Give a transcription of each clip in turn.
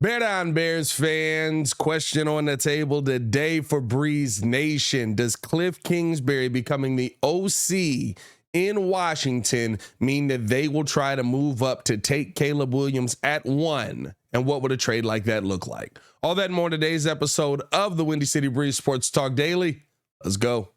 Bear down, Bears fans. Question on the table today for Breeze Nation. Does Kliff Kingsbury becoming the OC in Washington mean that they will try to move up to take Caleb Williams at 1? And what would a trade like that look like? All that and more in today's episode of the Windy City Breeze Sports Talk Daily. Let's go.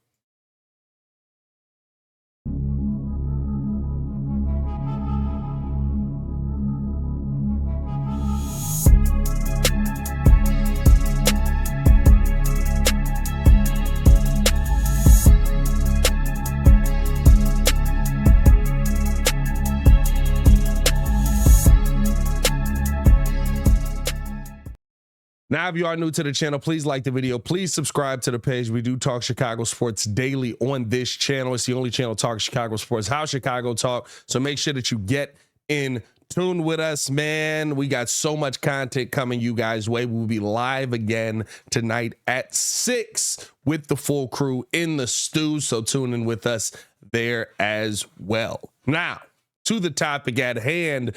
Now, if you are new to the channel, please like the video. Please subscribe to the page. We do talk Chicago sports daily on this channel. It's the only channel talking Chicago sports, how Chicago talk. So make sure that you get in tune with us, man. We got so much content coming you guys' way. We'll be live again tonight at 6 with the full crew in the stew. So tune in with us there as well. Now, to the topic at hand.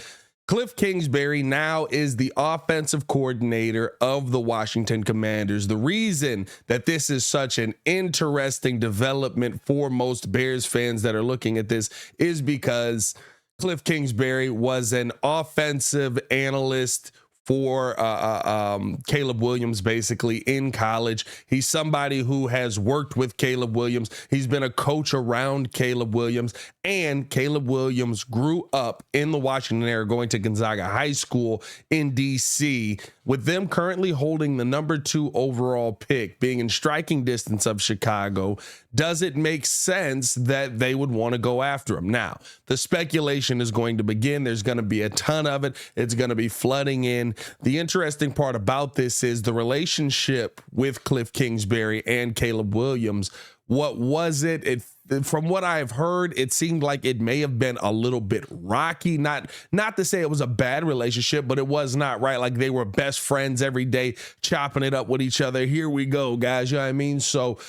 Kliff Kingsbury now is the offensive coordinator of the Washington Commanders. The reason that this is such an interesting development for most Bears fans that are looking at this is because Kliff Kingsbury was an offensive analyst for Caleb Williams, basically, in college. He's somebody who has worked with Caleb Williams. He's been a coach around Caleb Williams, and Caleb Williams grew up in the Washington area, going to Gonzaga High School in D.C., with them currently holding the number 2 overall pick, being in striking distance of Chicago. Does it make sense that they would want to go after him? Now, the speculation is going to begin. There's going to be a ton of it. It's going to be flooding in. The interesting part about this is the relationship with Kliff Kingsbury and Caleb Williams. What was it? From what I've heard, it seemed like it may have been a little bit rocky. Not to say it was a bad relationship, but it was not right. Like they were best friends every day, chopping it up with each other. Here we go, guys. You know what I mean? So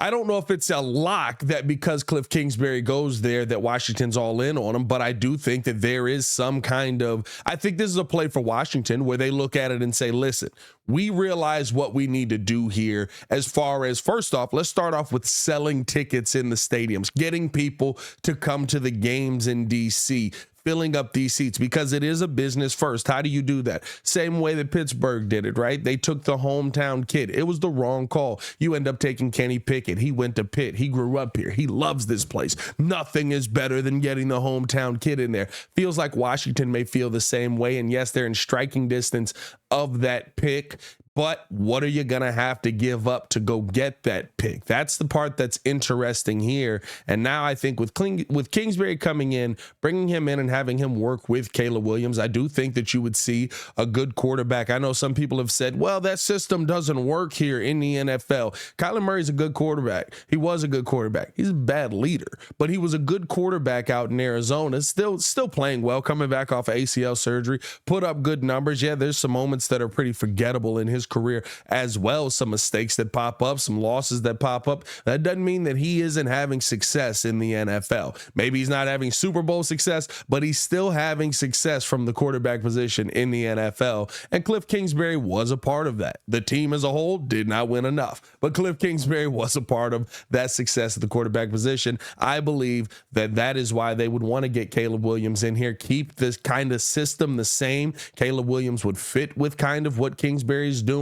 I don't know if it's a lock that because Kliff Kingsbury goes there that Washington's all in on him, but I do think that there is some kind of, I think this is a play for Washington where they look at it and say, listen, we realize what we need to do here as far as, first off, let's start off with selling tickets in the stadiums, getting people to come to the games in DC, filling up these seats, because it is a business first. How do you do that? Same way that Pittsburgh did it, right? They took the hometown kid. It was the wrong call. You end up taking Kenny Pickett. He went to Pitt. He grew up here. He loves this place. Nothing is better than getting the hometown kid in there. Feels like Washington may feel the same way. And yes, they're in striking distance of that pick. But what are you going to have to give up to go get that pick? That's the part that's interesting here. And now I think with Kingsbury coming in, bringing him in and having him work with Caleb Williams, I do think that you would see a good quarterback. I know some people have said, well, that system doesn't work here in the NFL. Kyler Murray's a good quarterback. He was a good quarterback. He's a bad leader, but he was a good quarterback out in Arizona. Still playing well, coming back off of ACL surgery, put up good numbers. Yeah, there's some moments that are pretty forgettable in his career as well, some mistakes that pop up, some losses that pop up. That doesn't mean that he isn't having success in the NFL. Maybe he's not having Super Bowl success, but he's still having success from the quarterback position in the NFL. And Kliff Kingsbury was a part of that. The team as a whole did not win enough, but Kliff Kingsbury was a part of that success at the quarterback position. I believe that that is why they would want to get Caleb Williams in here, keep this kind of system the same. Caleb Williams would fit with kind of what Kingsbury's doing.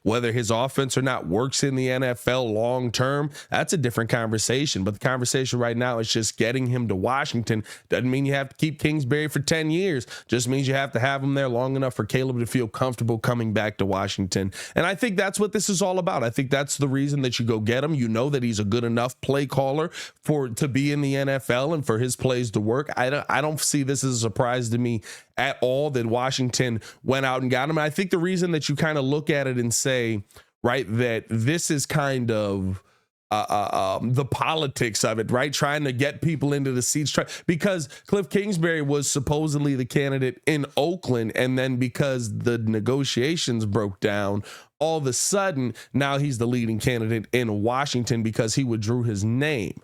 Whether his offense or not works in the NFL long term, that's a different conversation. But the conversation right now is just getting him to Washington. Doesn't mean you have to keep Kingsbury for 10 years. Just means you have to have him there long enough for Caleb to feel comfortable coming back to Washington. And I think that's what this is all about. I think that's the reason that you go get him. You know that he's a good enough play caller to be in the NFL and for his plays to work. I don't see this as a surprise to me at all that Washington went out and got him. And I think the reason that you kind of look at it and say, right, that this is kind of the politics of it, right? Trying to get people into the seats, because Kliff Kingsbury was supposedly the candidate in Oakland, and then because the negotiations broke down, all of a sudden now he's the leading candidate in Washington because he withdrew his name.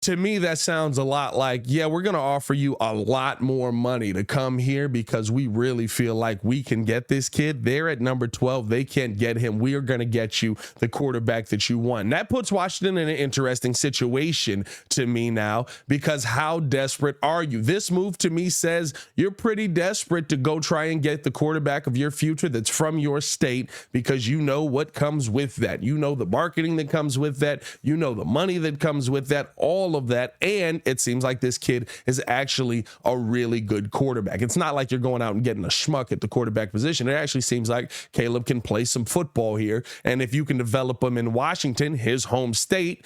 To me, that sounds a lot like, yeah, we're going to offer you a lot more money to come here because we really feel like we can get this kid. They're at number 12. They can't get him. We are going to get you the quarterback that you want. And that puts Washington in an interesting situation to me now, because how desperate are you? This move to me says you're pretty desperate to go try and get the quarterback of your future that's from your state, because you know what comes with that. You know the marketing that comes with that. You know the money that comes with that. All of that, and it seems like this kid is actually a really good quarterback. It's not like you're going out and getting a schmuck at the quarterback position. It actually seems like Caleb can play some football here, and if you can develop him in Washington, his home state,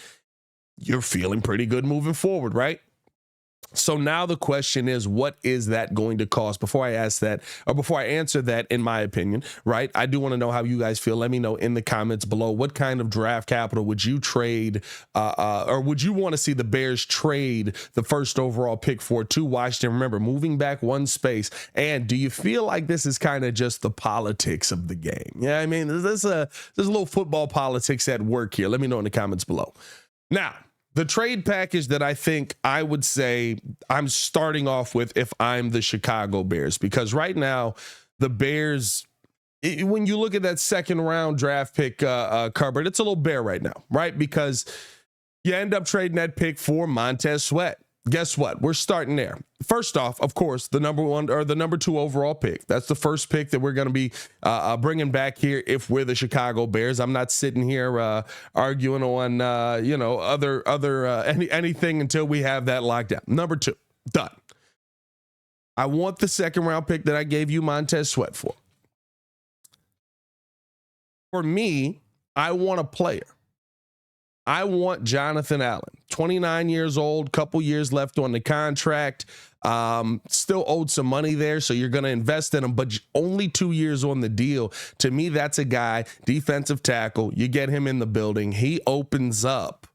you're feeling pretty good moving forward, right? So now the question is, what is that going to cost? Before I ask that, or before I answer that, in my opinion, right, I do want to know how you guys feel. Let me know in the comments below. What kind of draft capital would you trade, or would you want to see the Bears trade the first overall pick for to Washington? Remember, moving back one space. And do you feel like this is kind of just the politics of the game? Yeah, I mean, there's a little football politics at work here. Let me know in the comments below. Now, the trade package that I think I would say I'm starting off with if I'm the Chicago Bears, because right now the Bears, when you look at that second round draft pick cupboard, it's a little bare right now, right? Because you end up trading that pick for Montez Sweat. Guess what? We're starting there. First off, of course, the number 1 or the number 2 overall pick. That's the first pick that we're going to be bringing back here if we're the Chicago Bears. I'm not sitting here arguing on anything until we have that locked down. Number 2, done. I want the second round pick that I gave you Montez Sweat for. For me, I want a player. I want Jonathan Allen, 29 years old, couple years left on the contract, still owed some money there, so you're going to invest in him, but only 2 years on the deal. To me, that's a guy, defensive tackle, you get him in the building, he opens up.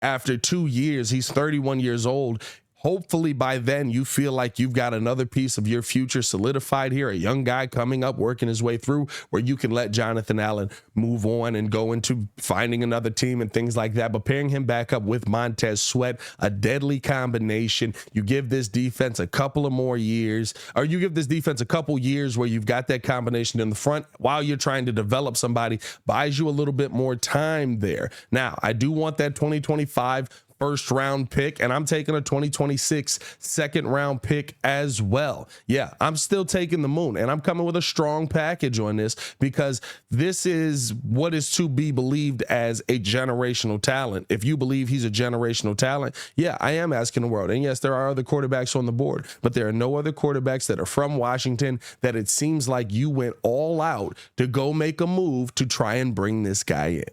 After 2 years, he's 31 years old. Hopefully by then you feel like you've got another piece of your future solidified here, a young guy coming up, working his way through, where you can let Jonathan Allen move on and go into finding another team and things like that. But pairing him back up with Montez Sweat, a deadly combination. You give this defense a couple of more years, or you give this defense a couple years where you've got that combination in the front while you're trying to develop somebody, buys you a little bit more time there. Now, I do want that 2025 first round pick, and I'm taking a 2026 second round pick as well. Yeah, I'm still taking the moon, and I'm coming with a strong package on this, because this is what is to be believed as a generational talent. If you believe he's a generational talent, yeah, I am asking the world. And yes, there are other quarterbacks on the board, but there are no other quarterbacks that are from Washington that it seems like you went all out to go make a move to try and bring this guy in.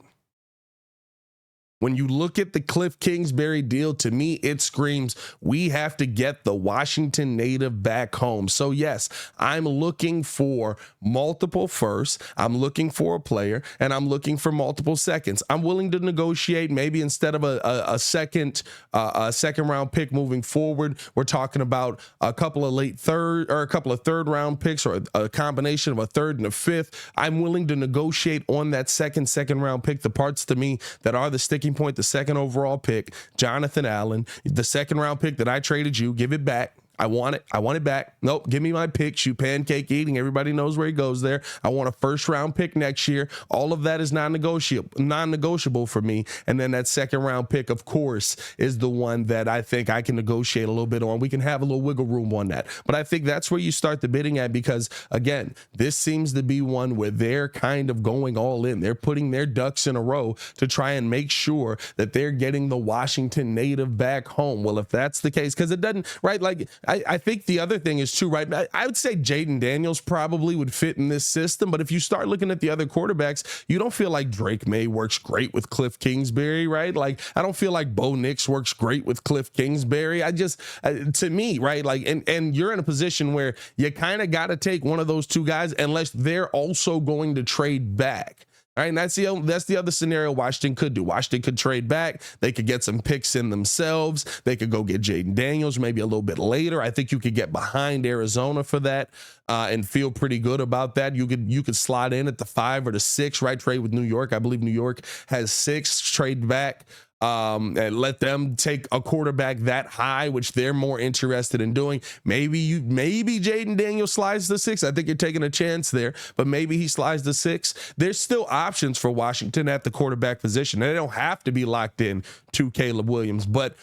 When you look at the Kliff Kingsbury deal, to me, it screams, we have to get the Washington native back home. So yes, I'm looking for multiple firsts. I'm looking for a player, and I'm looking for multiple seconds. I'm willing to negotiate. Maybe instead of a second round pick moving forward, we're talking about a couple of third round picks, or a combination of a third and a fifth. I'm willing to negotiate on that second round pick. The parts to me that are the sticking point, the second overall pick, Jonathan Allen, the second round pick that I traded you, give it back. I want it. I want it back. Nope. Give me my pick. You pancake eating. Everybody knows where he goes there. I want a first round pick next year. All of that is non-negotiable for me. And then that second round pick, of course, is the one that I think I can negotiate a little bit on. We can have a little wiggle room on that. But I think that's where you start the bidding at, because again, this seems to be one where they're kind of going all in. They're putting their ducks in a row to try and make sure that they're getting the Washington native back home. Well, if that's the case, because it doesn't, right? Like, I think the other thing is too, right? I would say Jaden Daniels probably would fit in this system, but if you start looking at the other quarterbacks, you don't feel like Drake May works great with Kliff Kingsbury, right? Like, I don't feel like Bo Nix works great with Kliff Kingsbury. I just, to me, right? Like, and you're in a position where you kind of got to take one of those two guys unless they're also going to trade back. All right, and that's the other scenario Washington could do. Washington could trade back. They could get some picks in themselves. They could go get Jaden Daniels maybe a little bit later. I think you could get behind Arizona for that and feel pretty good about that. You could slide in at the 5 or the 6, right? Trade with New York. I believe New York has 6. Trade back and let them take a quarterback that high, which they're more interested in doing. Maybe Jaden Daniels slides to 6. I think you're taking a chance there, but maybe he slides to 6. There's still options for Washington at the quarterback position. They don't have to be locked in to Caleb Williams, but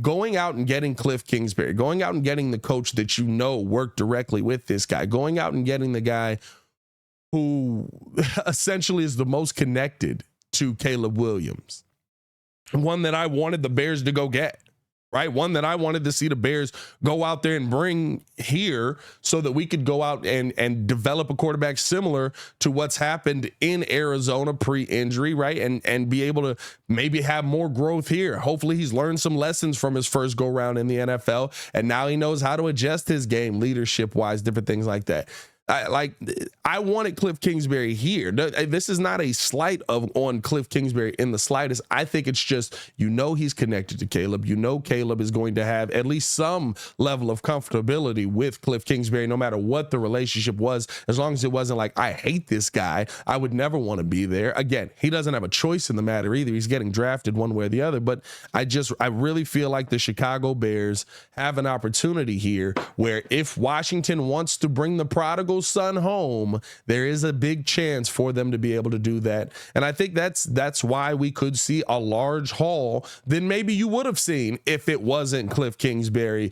going out and getting Kliff Kingsbury, going out and getting the coach that you know worked directly with this guy, going out and getting the guy who essentially is the most connected to Caleb Williams, one that I wanted the Bears to go get, right? One that I wanted to see the Bears go out there and bring here so that we could go out and develop a quarterback similar to what's happened in Arizona pre-injury, right? And be able to maybe have more growth here. Hopefully he's learned some lessons from his first go round in the NFL, and now he knows how to adjust his game leadership-wise, different things like that. I wanted Kliff Kingsbury here. This is not a slight on Kliff Kingsbury in the slightest. I think it's just, he's connected to Caleb. Caleb is going to have at least some level of comfortability with Kliff Kingsbury, no matter what the relationship was, as long as it wasn't like, I hate this guy, I would never want to be there. Again, he doesn't have a choice in the matter either. He's getting drafted one way or the other, but I really feel like the Chicago Bears have an opportunity here where if Washington wants to bring the prodigal son home, there is a big chance for them to be able to do that. And I think that's why we could see a large haul than maybe you would have seen if it wasn't Kliff Kingsbury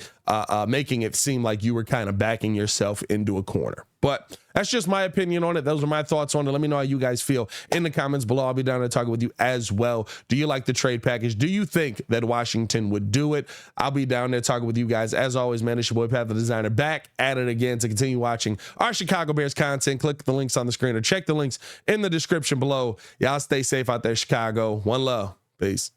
making it seem like you were kind of backing yourself into a corner. But that's just my opinion on it. Those are my thoughts on it. Let me know how you guys feel in the comments below. I'll be down there talking with you as well. Do you like the trade package? Do you think that Washington would do it? I'll be down there talking with you guys. As always, man, it's your boy, Pat the Designer, back at it again to continue watching our Chicago Bears content. Click the links on the screen or check the links in the description below. Y'all stay safe out there, Chicago. One love. Peace.